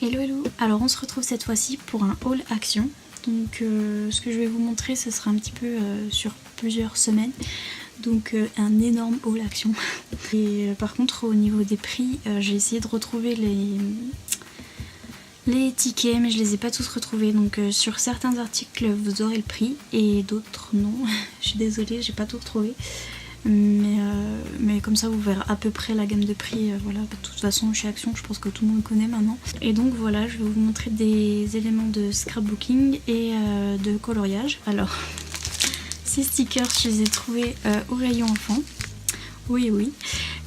Hello hello. Alors on se retrouve cette fois-ci pour un haul action. Donc ce que je vais vous montrer ce sera un petit peu sur plusieurs semaines. Donc un énorme haul action. Et par contre au niveau des prix, j'ai essayé de retrouver les tickets mais je les ai pas tous retrouvés. Donc sur certains articles vous aurez le prix et d'autres non. Je suis désolée, j'ai pas tout retrouvé. Mais comme ça vous verrez à peu près la gamme de prix, voilà. De toute façon chez Action je pense que tout le monde connaît maintenant. Et donc voilà, je vais vous montrer des éléments de scrapbooking et de coloriage. Alors ces stickers je les ai trouvés au rayon enfant. Oui oui.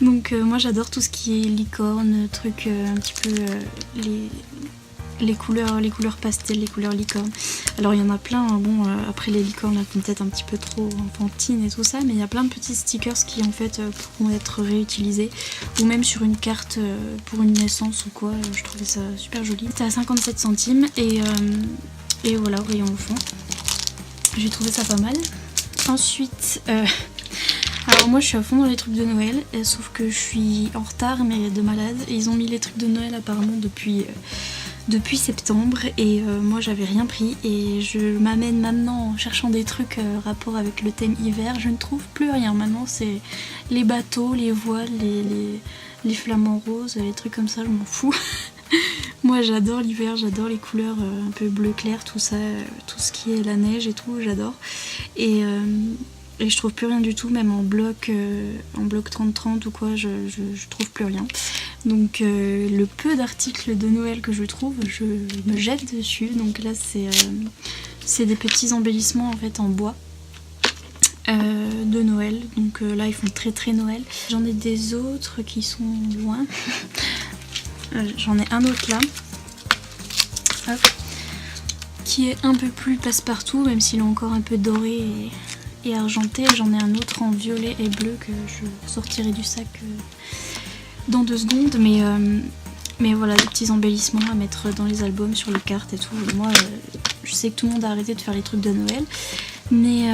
Donc moi j'adore tout ce qui est licorne, trucs un petit peu les couleurs pastel, les couleurs licorne. Alors il y en a plein, hein. Bon après les licornes elles sont peut-être un petit peu trop enfantines et tout ça, mais il y a plein de petits stickers qui en fait pourront être réutilisés ou même sur une carte pour une naissance ou quoi. Je trouvais ça super joli. C'était à 57 centimes et voilà, au rayon au fond. J'ai trouvé ça pas mal. Ensuite alors moi je suis à fond dans les trucs de Noël, sauf que je suis en retard mais de malade. Ils ont mis les trucs de Noël apparemment depuis septembre et moi j'avais rien pris et je m'amène maintenant en cherchant des trucs rapport avec le thème hiver. Je ne trouve plus rien maintenant, c'est les bateaux, les voiles, les flamants roses, les trucs comme ça, je m'en fous. Moi j'adore l'hiver, j'adore les couleurs un peu bleu clair, tout ça, tout ce qui est la neige et tout, j'adore. Et je trouve plus rien du tout, même en bloc 30-30 ou quoi, je trouve plus rien. Donc le peu d'articles de Noël que je trouve, je me jette dessus. Donc là c'est des petits embellissements en fait en bois de Noël. Donc là ils font très très Noël. J'en ai des autres qui sont loin. J'en ai un autre là. Hop. Qui est un peu plus passe-partout, même s'il est encore un peu doré et argenté. J'en ai un autre en violet et bleu que je sortirai du sac dans 2 secondes, mais voilà, des petits embellissements à mettre dans les albums, sur les cartes et tout. Et moi je sais que tout le monde a arrêté de faire les trucs de Noël, mais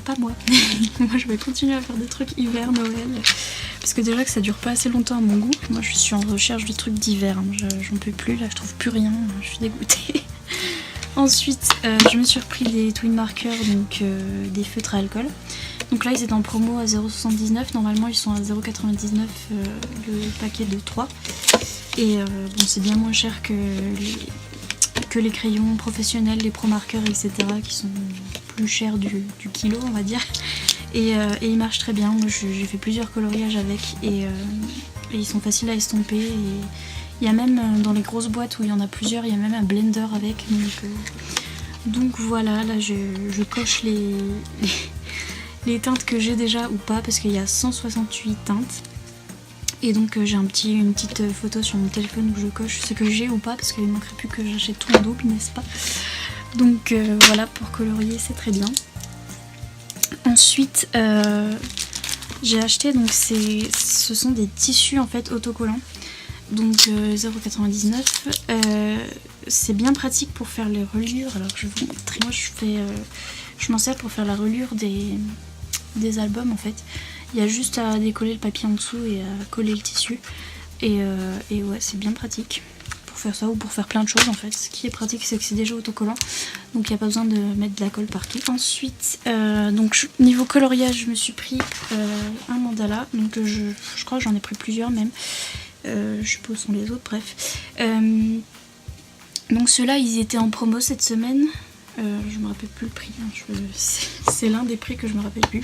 pas moi. Moi je vais continuer à faire des trucs hiver, Noël, parce que déjà que ça dure pas assez longtemps à mon goût. Moi je suis en recherche de trucs d'hiver, hein. J'en peux plus là, je trouve plus rien, je suis dégoûtée. Ensuite je me suis repris des twin markers, donc des feutres à alcool. Donc là ils étaient en promo à 0,79, normalement ils sont à 0,99 le paquet de 3. Et bon, c'est bien moins cher que les crayons professionnels, les pro marqueurs, etc. qui sont plus chers du kilo on va dire. Et ils marchent très bien. Moi j'ai fait plusieurs coloriages avec et ils sont faciles à estomper. Et il y a même dans les grosses boîtes où il y en a plusieurs, il y a même un blender avec. Donc voilà, là je coche les teintes que j'ai déjà ou pas, parce qu'il y a 168 teintes. Et donc j'ai une petite photo sur mon téléphone où je coche ce que j'ai ou pas, parce qu'il ne manquerait plus que j'achète tout en double, n'est-ce pas? Donc voilà, pour colorier c'est très bien. Ensuite j'ai acheté, donc ce sont des tissus en fait autocollants. Donc 0,99. C'est bien pratique pour faire les reliures. Alors je vais vous montrer. Moi je m'en sers pour faire la reliure des albums en fait. Il y a juste à décoller le papier en dessous et à coller le tissu. Et ouais, c'est bien pratique pour faire ça ou pour faire plein de choses en fait. Ce qui est pratique, c'est que c'est déjà autocollant, donc il n'y a pas besoin de mettre de la colle partout. Ensuite, donc niveau coloriage, je me suis pris un mandala. Donc je crois que j'en ai pris plusieurs même. Je suppose sont les autres, bref. Donc ceux-là, ils étaient en promo cette semaine. Je me rappelle plus le prix, hein. C'est l'un des prix que je me rappelle plus.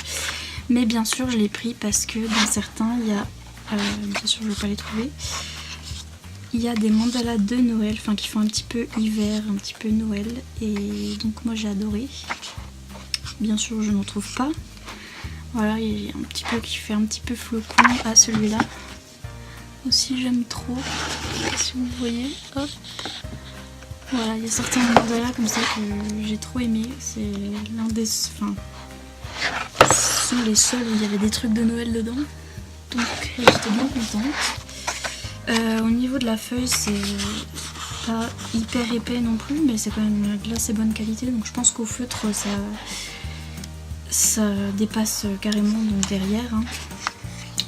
Mais bien sûr, je l'ai pris parce que dans certains, il y a... bien sûr, je ne vais pas les trouver. Il y a des mandalas de Noël, enfin qui font un petit peu hiver, un petit peu Noël. Et donc moi j'ai adoré. Bien sûr, je n'en trouve pas. Voilà, il y a un petit peu qui fait un petit peu flocon à celui-là. Aussi j'aime trop, si vous voyez, hop. Voilà, il y a certains mandalas comme ça que j'ai trop aimé. C'est l'un des... Enfin, ce sont les seuls où il y avait des trucs de Noël dedans. Donc j'étais bien contente. Au niveau de la feuille, c'est pas hyper épais non plus, mais c'est quand même de l'assez bonne qualité. Donc je pense qu'au feutre, ça dépasse carrément donc derrière. Hein.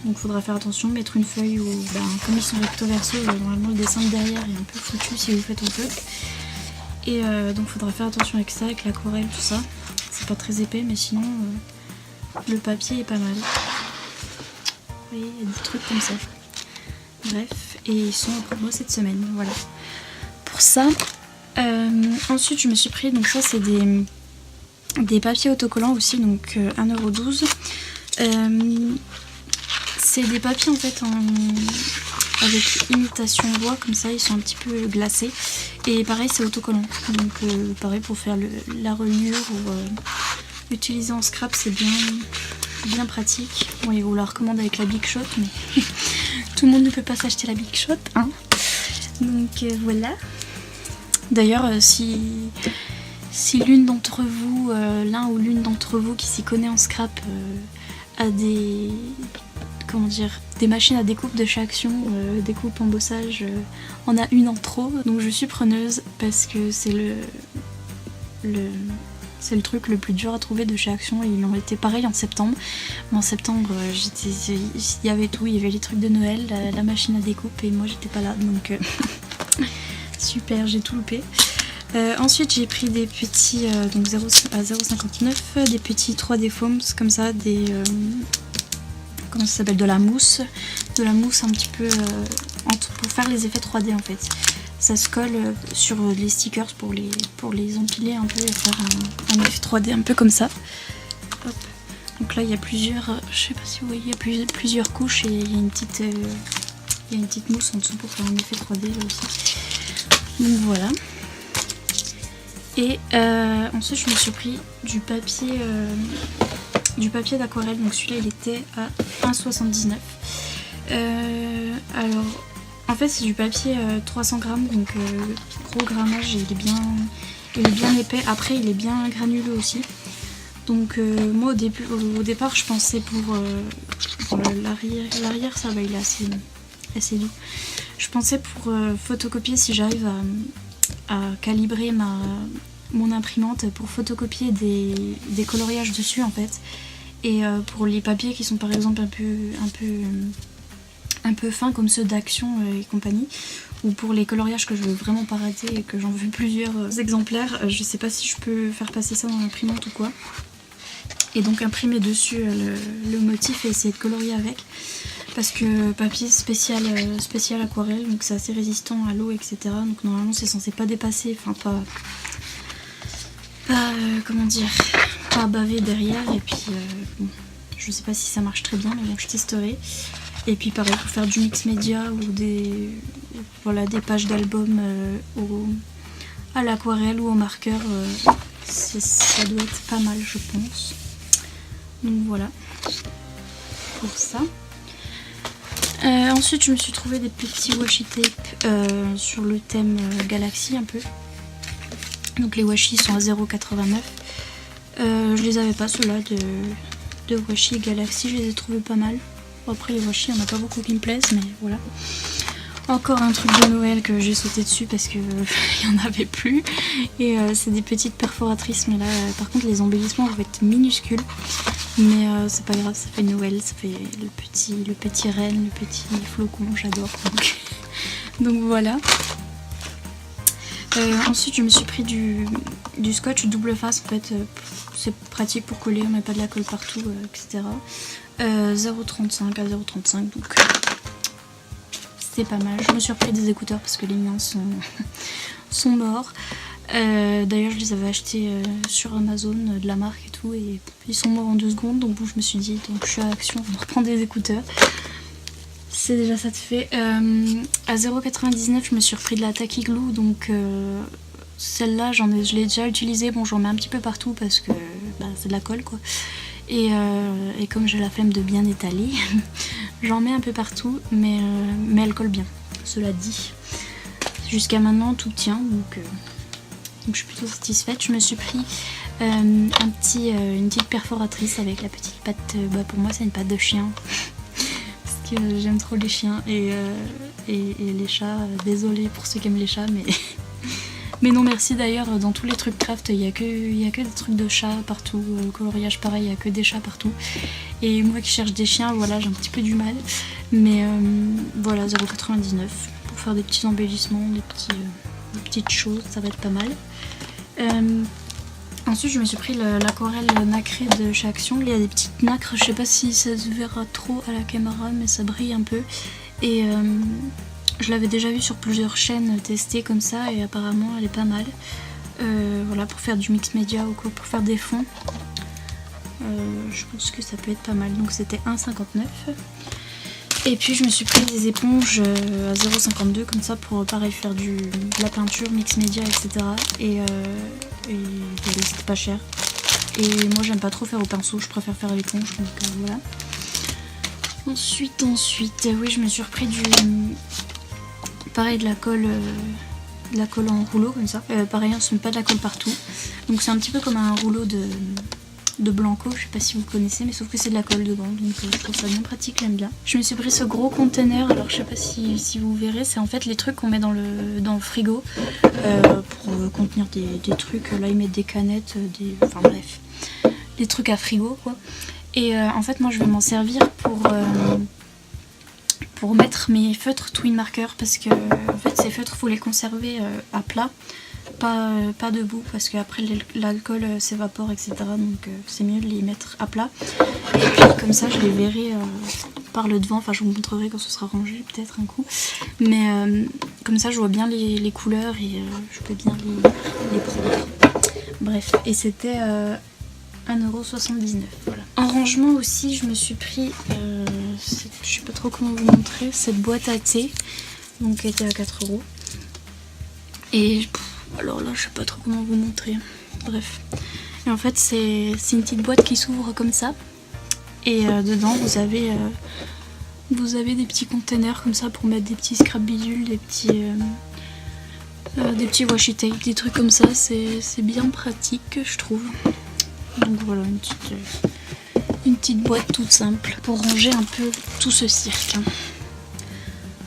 Donc faudra faire attention, mettre une feuille où, comme ils sont recto verso, normalement le dessin de derrière est un peu foutu si vous faites en peu. Et donc faudra faire attention avec ça, avec l'aquarelle, tout ça. C'est pas très épais, mais sinon le papier est pas mal. Vous voyez, il y a des trucs comme ça. Bref, et ils sont en promo cette semaine, voilà. Pour ça, ensuite je me suis pris, donc ça c'est des papiers autocollants aussi, donc 1,12 €. C'est des papiers en fait avec imitation bois, comme ça ils sont un petit peu glacés. Et pareil c'est autocollant, donc pareil pour faire la reliure ou utiliser en scrap c'est bien pratique. Bon, ils vous la recommandent avec la Big Shot, mais tout le monde ne peut pas s'acheter la Big Shot, hein. Donc voilà. D'ailleurs si l'une d'entre vous, l'un ou l'une d'entre vous qui s'y connaît en scrap a des machines à découpe de chez Action, découpe, embossage, en a une en trop, donc je suis preneuse parce que c'est le truc le plus dur à trouver de chez Action. Ils ont été pareil en septembre. Mais en septembre, il y avait tout, il y avait les trucs de Noël, la machine à découpe, et moi j'étais pas là, donc super, j'ai tout loupé. Ensuite j'ai pris des petits, donc 0,59, des petits 3D foams comme ça, comment ça s'appelle, de la mousse un petit peu pour faire les effets 3D en fait. Ça se colle sur les stickers pour les empiler un peu et faire un effet 3D un peu comme ça. Hop. Donc là il y a plusieurs, je sais pas si vous voyez, il y a plusieurs couches, et il y a une petite mousse en dessous pour faire un effet 3D là aussi. Donc voilà. Et ensuite je me suis pris du papier d'aquarelle, donc celui-là il était à 1,79 €. Alors en fait c'est du papier 300 grammes, donc gros grammage, et il est bien épais. Après il est bien granuleux aussi. Donc moi au départ je pensais pour l'arrière ça va, il est assez doux. Je pensais pour photocopier, si j'arrive à calibrer mon imprimante pour photocopier des coloriages dessus en fait, et pour les papiers qui sont par exemple un peu fins comme ceux d'Action et compagnie, ou pour les coloriages que je veux vraiment pas rater et que j'en veux plusieurs exemplaires, je sais pas si je peux faire passer ça dans l'imprimante ou quoi, et donc imprimer dessus le motif et essayer de colorier avec, parce que papier spécial aquarelle, donc c'est assez résistant à l'eau, etc. Donc normalement c'est censé pas dépasser, enfin pas baver derrière, et puis bon, je sais pas si ça marche très bien, mais bon, je testerai. Et puis pareil pour faire du mix média ou des pages d'album à l'aquarelle ou au marqueur, ça doit être pas mal je pense. Donc voilà pour ça. Ensuite je me suis trouvé des petits washi tape sur le thème Galaxy un peu. Donc les washi sont à 0,89 €. Je les avais pas ceux-là de washi Galaxy, je les ai trouvés pas mal. Bon, après les washi, il n'y en a pas beaucoup qui me plaisent, mais voilà. Encore un truc de Noël que j'ai sauté dessus parce que il n'y en avait plus. Et c'est des petites perforatrices, mais là par contre les embellissements vont être minuscules. Mais c'est pas grave, ça fait Noël, ça fait le petit renne, le petit flocon, j'adore. Donc voilà. Ensuite je me suis pris du scotch double face en fait, c'est pratique pour coller, on met pas de la colle partout, etc. 0,35 à 0,35, donc c'est pas mal. Je me suis repris des écouteurs parce que les miens sont morts. D'ailleurs je les avais achetés sur Amazon, de la marque et tout, et ils sont morts en 2 secondes, donc bon, je me suis dit, donc je suis à Action, on reprend des écouteurs. C'est déjà ça de fait. À 0,99 je me suis repris de la Tacky Glue, donc celle-là je l'ai déjà utilisée. Bon, j'en mets un petit peu partout parce que c'est de la colle quoi. Et comme j'ai la flemme de bien étaler, j'en mets un peu partout, mais elle colle bien, cela dit. Jusqu'à maintenant tout tient, donc je suis plutôt satisfaite. Je me suis pris une petite perforatrice avec la petite patte, pour moi c'est une patte de chien. J'aime trop les chiens et les chats, désolée pour ceux qui aiment les chats, mais non merci. D'ailleurs dans tous les trucs craft il y a que des trucs de chats partout, coloriage pareil, il y a que des chats partout, Et moi qui cherche des chiens, voilà, j'ai un petit peu du mal. Mais voilà, 0,99 pour faire des petits embellissements, des petites choses, ça va être pas mal. Ensuite je me suis pris l'aquarelle nacrée de chez Action. Il y a des petites nacres, je sais pas si ça se verra trop à la caméra, mais ça brille un peu. Et je l'avais déjà vu sur plusieurs chaînes testée comme ça et apparemment elle est pas mal. Voilà, pour faire du mix média ou quoi, pour faire des fonds. Je pense que ça peut être pas mal. Donc c'était 1,59. Et puis je me suis pris des éponges à 0,52 comme ça pour pareil faire de la peinture, mix média, etc. Et voilà, c'était pas cher. Et moi j'aime pas trop faire au pinceau, je préfère faire à l'éponge, donc voilà. Ensuite, oui, je me suis repris pareil de la colle en rouleau comme ça. Pareil, on se met pas de la colle partout. Donc c'est un petit peu comme un rouleau de Blanco, je sais pas si vous connaissez, mais sauf que c'est de la colle dedans, donc je trouve ça bien pratique, j'aime bien. Je me suis pris ce gros container, alors je sais pas si vous verrez, c'est en fait les trucs qu'on met dans le frigo pour contenir des trucs. Là ils mettent des canettes, enfin bref, des trucs à frigo quoi. Et en fait moi je vais m'en servir pour mettre mes feutres Twin Marker, parce que en fait ces feutres faut les conserver à plat, pas debout, parce qu'après l'alcool s'évapore, etc. Donc c'est mieux de les mettre à plat. Et puis comme ça je les verrai par le devant, enfin je vous montrerai quand ce sera rangé peut-être un coup. Mais comme ça je vois bien les couleurs et je peux bien les prendre. Bref, et c'était 1,79€, voilà. En rangement aussi je me suis pris, je sais pas trop comment vous montrer, cette boîte à thé, donc qui était à 4€. Et alors là je sais pas trop comment vous montrer, bref. Et en fait c'est une petite boîte qui s'ouvre comme ça. Et dedans vous avez des petits containers comme ça pour mettre des petits scrap bidules, des petits washi tape, des trucs comme ça. C'est bien pratique je trouve. Donc voilà, une petite boîte toute simple pour ranger un peu tout ce cirque.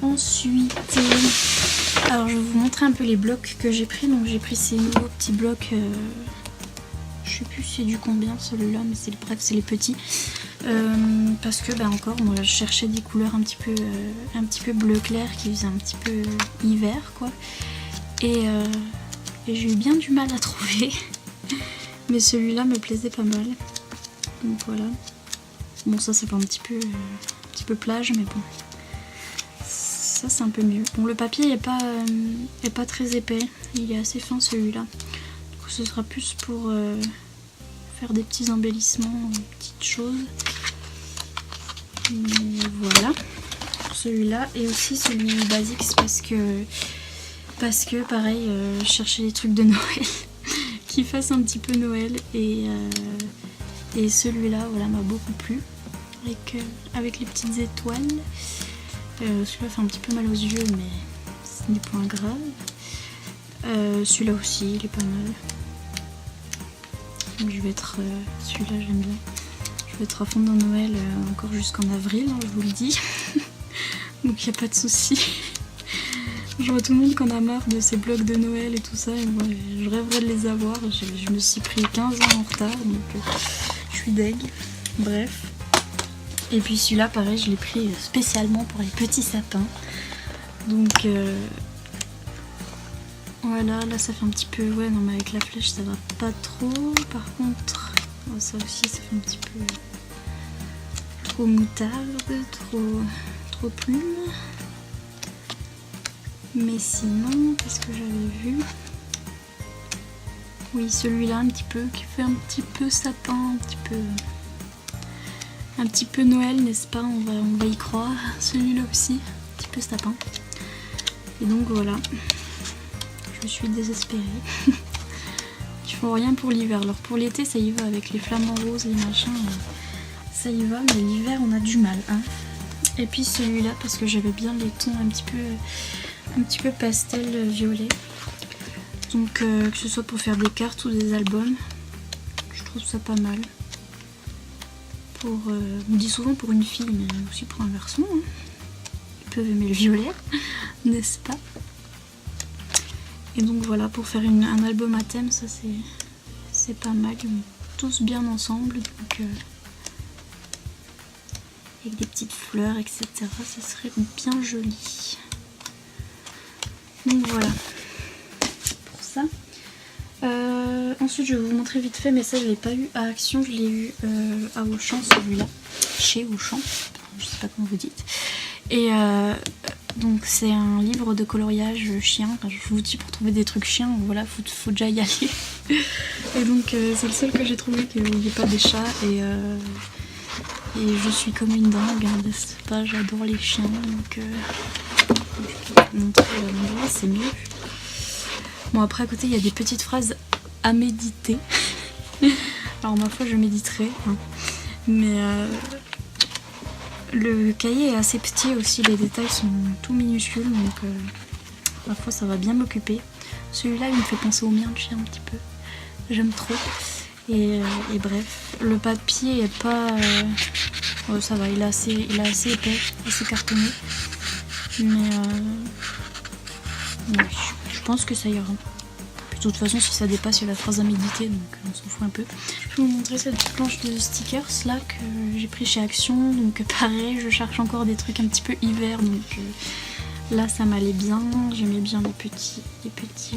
Ensuite, alors je vais vous montrer un peu les blocs que j'ai pris. Donc j'ai pris ces nouveaux petits blocs, je sais plus c'est du combien celui-là, mais bref c'est les petits. Parce que encore moi je cherchais des couleurs un petit peu bleu clair qui faisaient un petit peu hiver quoi. Et j'ai eu bien du mal à trouver. Mais celui-là me plaisait pas mal. Donc voilà. Bon ça c'est pas un petit peu plage, mais bon. Ça c'est un peu mieux. Bon le papier est pas très épais. Il est assez fin celui-là. Du coup ce sera plus pour faire des petits embellissements, des petites choses. Mais voilà. Celui-là et aussi celui basique parce que pareil je cherchais des trucs de Noël. Qui fasse un petit peu Noël et celui-là voilà m'a beaucoup plu avec les petites étoiles. Celui-là fait un petit peu mal aux yeux mais c'est des points graves. Celui-là aussi il est pas mal. Donc je vais être celui-là j'aime bien. Je vais être à fond dans Noël encore jusqu'en avril, hein, je vous le dis. Donc il n'y a pas de souci. Je vois tout le monde qui en a marre de ces blocs de Noël et tout ça, et moi je rêverais de les avoir. Je me suis pris 15 ans en retard, donc je suis deg. Bref. Et puis celui-là, pareil, je l'ai pris spécialement pour les petits sapins. Donc voilà, là ça fait un petit peu... Ouais, non mais avec la flèche ça va pas trop. Par contre, ça aussi ça fait un petit peu trop moutarde, trop plume. Mais sinon, qu'est-ce que j'avais vu? Oui, celui-là un petit peu, qui fait un petit peu sapin, un petit peu Noël, n'est-ce pas? On va y croire. Celui-là aussi, un petit peu sapin. Et donc voilà, je suis désespérée. Ils font rien pour l'hiver. Alors pour l'été, ça y va avec les flamants roses, les machins, ça y va, mais l'hiver, on a du mal, hein. Et puis celui-là, parce que j'avais bien les tons un petit peu pastel violet. Donc que ce soit pour faire des cartes ou des albums, je trouve ça pas mal. On me dit souvent pour une fille, mais aussi pour un garçon, hein. Ils peuvent aimer le violet, n'est-ce pas? Et donc voilà, pour faire un album à thème, ça c'est pas mal. Ils vont tous bien ensemble, donc avec des petites fleurs, etc. Ça serait bien joli. Donc voilà pour ça. Ensuite je vais vous montrer vite fait, mais ça je l'ai pas eu à Action, je l'ai eu à Auchan, celui-là, chez Auchan, je sais pas comment vous dites. Et donc c'est un livre de coloriage chien. Enfin, je vous dis, pour trouver des trucs chiens, voilà, faut déjà y aller. Et donc c'est le seul que j'ai trouvé qu'il n'y ait pas des chats, et je suis comme une dingue, hein, n'est-ce pas, j'adore les chiens, donc je peux vous montrer l'endroit, c'est mieux. Bon, après à côté il y a des petites phrases à méditer. Alors ma foi je méditerai, hein. Mais le cahier est assez petit aussi, les détails sont tout minuscules, donc ma foi ça va bien m'occuper. Celui-là il me fait penser au mien, le chien, un petit peu, j'aime trop. Et bref, le papier est pas... ouais, ça va, il est assez épais, assez cartonné. Mais ouais, je pense que ça ira. De toute façon, si ça dépasse, il y a la phrase à méditer, donc on s'en fout un peu. Je vais vous montrer cette planche de stickers là que j'ai pris chez Action. Donc pareil, je cherche encore des trucs un petit peu hiver, donc là ça m'allait bien. J'aimais bien les petits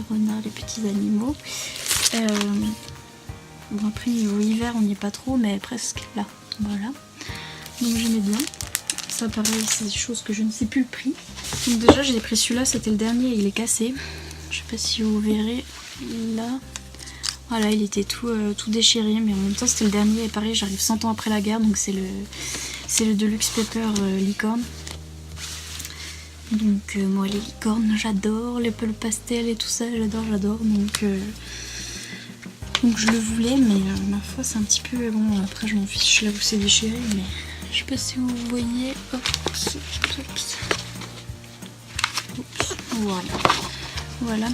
renards, les petits animaux. Bon, après niveau hiver on n'y est pas trop, mais presque là, voilà. Donc j'aimais bien. Ça pareil, c'est des choses que je ne sais plus le prix. Donc déjà j'ai pris celui-là, c'était le dernier, il est cassé. Je sais pas si vous verrez là. Voilà, il était tout déchiré, mais en même temps c'était le dernier. Et pareil, j'arrive 100 ans après la guerre, donc c'est le Deluxe Paper licorne. Donc moi les licornes j'adore, les pulp pastel et tout ça, j'adore. Donc je le voulais, mais ma foi c'est un petit peu... Bon, après je m'en fiche là où c'est déchiré, mais je sais pas si vous voyez. Oups. Voilà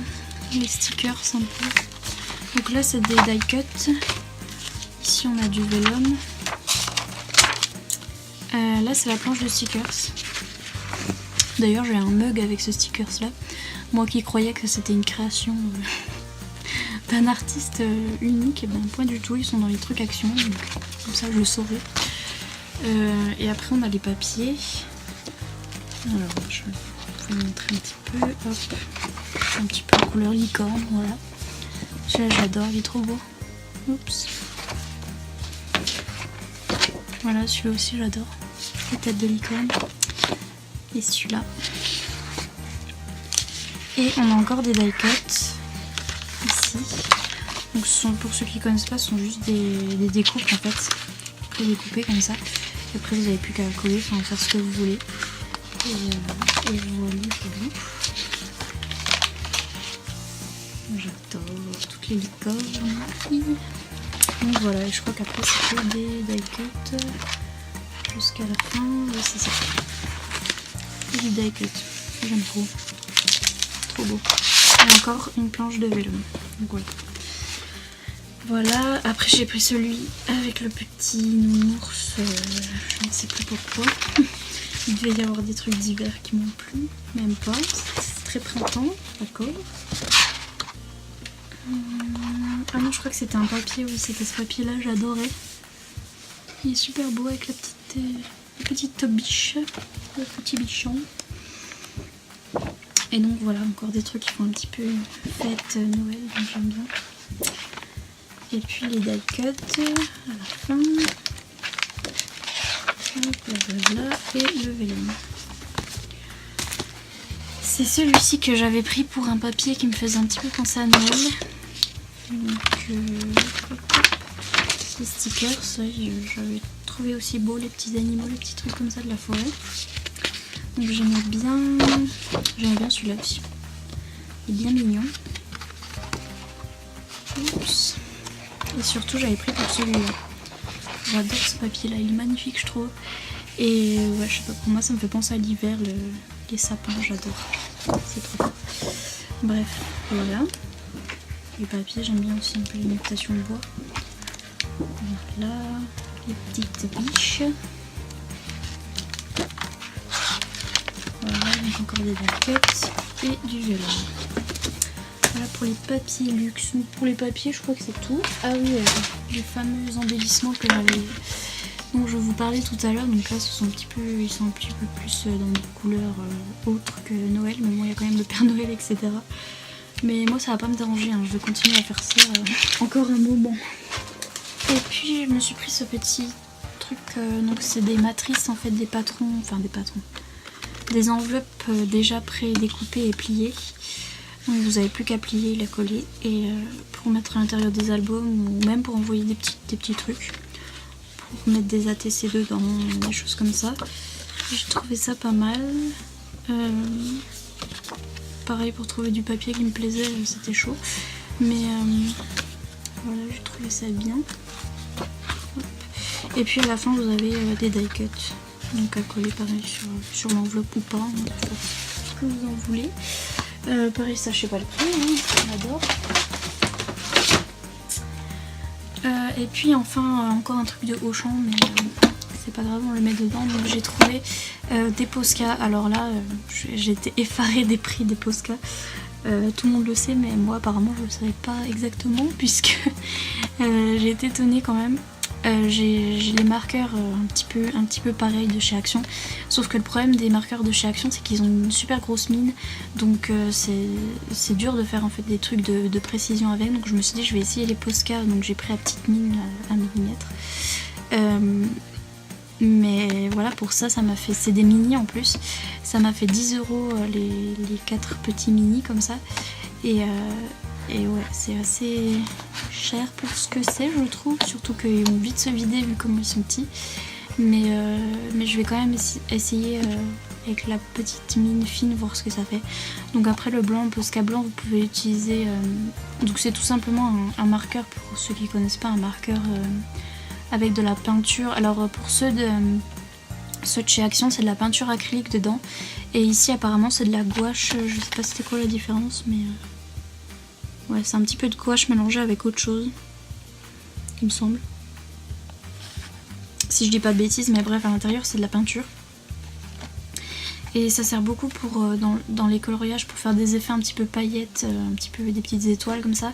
les stickers un peu. Donc là c'est des die cut. Ici on a du vélum. Là c'est la planche de stickers. D'ailleurs j'ai un mug avec ce stickers là. Moi qui croyais que c'était une création d'un artiste unique, et ben point du tout, ils sont dans les trucs Action, donc comme ça je le saurai. Et après on a les papiers. Alors je vais vous montrer un petit peu. Hop, un petit peu en couleur licorne, voilà. Celui-là j'adore, il est trop beau. Oups. Voilà, celui-là aussi j'adore. Les têtes de licorne. Et celui-là. Et on a encore des die cuts ici. Donc pour ceux qui ne connaissent pas, ce sont juste des découpes en fait. Prédécoupées comme ça. Et après vous n'avez plus qu'à coller, enfin faire ce que vous voulez. Et voilà. J'adore toutes les licornes. Donc voilà, et je crois qu'après c'est que des die cuts jusqu'à la fin. Ouais, c'est ça. Et du die cut. J'aime trop. Trop beau. Et encore une planche de vélum. Donc voilà. Voilà, après j'ai pris celui avec le petit nounours, je ne sais plus pourquoi. Il devait y avoir des trucs d'hiver qui m'ont plu, même pas, c'est très printemps, d'accord. Ah non, je crois que c'était un papier, oui, c'était ce papier là, j'adorais. Il est super beau avec la petite biche, le petit bichon. Et donc voilà, encore des trucs qui font un petit peu fête Noël, donc j'aime bien. Et puis les die cuts à la fin. Hop, voilà, et le vélum. C'est celui-ci que j'avais pris pour un papier qui me faisait un petit peu penser à Noël. Donc les stickers, j'avais trouvé aussi beau les petits animaux, les petits trucs comme ça de la forêt. Donc j'aimais bien celui-là aussi. Il est bien mignon. Oups. Et surtout j'avais pris pour celui-là. J'adore ce papier là, il est magnifique je trouve. Et ouais, je sais pas, pour moi ça me fait penser à l'hiver, les sapins, j'adore. C'est trop beau. Bref, voilà. Les papiers, j'aime bien aussi un peu l'imitation de bois. Voilà, les petites biches. Voilà, donc encore des baguettes et du vélum. Voilà pour les papiers luxe. Pour les papiers, je crois que c'est tout. Ah oui, les fameux embellissements dont je vous parlais tout à l'heure. Donc là ils sont un petit peu plus dans des couleurs autres que Noël, mais bon il y a quand même le Père Noël etc. Mais moi ça va pas me déranger, hein. Je vais continuer à faire ça encore un moment. Et puis je me suis pris ce petit truc, donc c'est des matrices en fait, des patrons, des enveloppes déjà pré-découpées et pliées. Donc vous n'avez plus qu'à plier, la coller et pour mettre à l'intérieur des albums ou même pour envoyer des petits trucs, pour mettre des ATC dedans, des choses comme ça. J'ai trouvé ça pas mal. Pareil pour trouver du papier qui me plaisait, c'était chaud. Mais voilà, j'ai trouvé ça bien. Hop. Et puis à la fin vous avez des die cuts, donc à coller pareil sur l'enveloppe ou pas, ce que vous en voulez. Pareil, ça je sais pas le prix, hein, on adore. Et puis enfin encore un truc de Auchan, mais c'est pas grave, on le met dedans. Donc j'ai trouvé des Posca. Alors là j'ai été effarée des prix des Posca. Tout le monde le sait, mais moi apparemment je le savais pas exactement, puisque j'ai été étonnée quand même. J'ai les marqueurs un petit peu pareils de chez Action, sauf que le problème des marqueurs de chez Action c'est qu'ils ont une super grosse mine, donc c'est dur de faire en fait des trucs de précision avec. Donc je me suis dit je vais essayer les Posca, donc j'ai pris la petite mine à 1 mm. Mais voilà, pour ça m'a fait, c'est des mini en plus, ça m'a fait 10 € les 4 petits mini comme ça. Et ouais, c'est assez cher pour ce que c'est, je trouve, surtout qu'ils vont vite se vider vu comme ils sont petits. Mais je vais quand même essayer avec la petite mine fine, voir ce que ça fait. Donc après le blanc, Posca blanc, vous pouvez utiliser, donc c'est tout simplement un marqueur, pour ceux qui connaissent pas, un marqueur avec de la peinture. Alors pour ceux de chez Action, c'est de la peinture acrylique dedans, et ici apparemment c'est de la gouache. Je sais pas c'était quoi la différence, mais ouais, c'est un petit peu de gouache mélangée avec autre chose, il me semble. Si je dis pas de bêtises, mais bref, à l'intérieur c'est de la peinture. Et ça sert beaucoup pour dans les coloriages, pour faire des effets un petit peu paillettes, un petit peu des petites étoiles comme ça,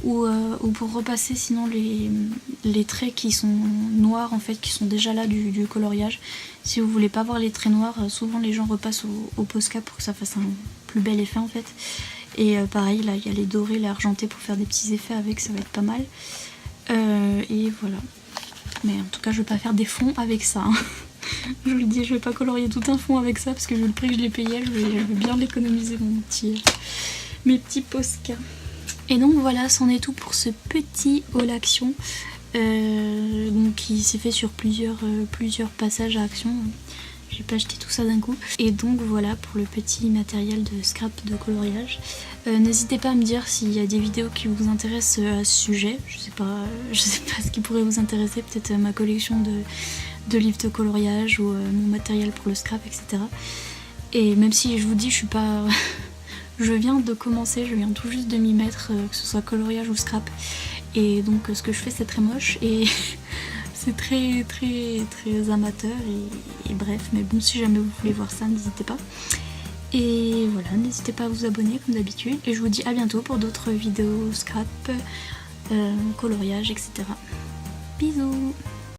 ou pour repasser sinon les traits qui sont noirs en fait, qui sont déjà là du coloriage. Si vous voulez pas voir les traits noirs, souvent les gens repassent au Posca pour que ça fasse un plus bel effet en fait. Et pareil, là il y a les dorés, les argentés pour faire des petits effets avec, ça va être pas mal. Et voilà. Mais en tout cas je vais pas faire des fonds avec ça, hein. Je vous le dis, je vais pas colorier tout un fond avec ça parce que vu le prix que je l'ai payé, je vais bien l'économiser mes petits Posca. Et donc voilà, c'en est tout pour ce petit haul Action, donc qui s'est fait sur plusieurs passages à Action. J'ai pas acheté tout ça d'un coup. Et donc voilà pour le petit matériel de scrap de coloriage. N'hésitez pas à me dire s'il y a des vidéos qui vous intéressent à ce sujet. Je sais pas ce qui pourrait vous intéresser, peut-être ma collection de livres de coloriage ou mon matériel pour le scrap, etc. Et même si je vous dis, je suis pas... je viens de commencer, je viens tout juste de m'y mettre, que ce soit coloriage ou scrap. Et donc ce que je fais c'est très moche et c'est très amateur et bref. Mais bon, si jamais vous voulez voir ça, n'hésitez pas. Et voilà, n'hésitez pas à vous abonner comme d'habitude. Et je vous dis à bientôt pour d'autres vidéos scrap, coloriage, etc. Bisous.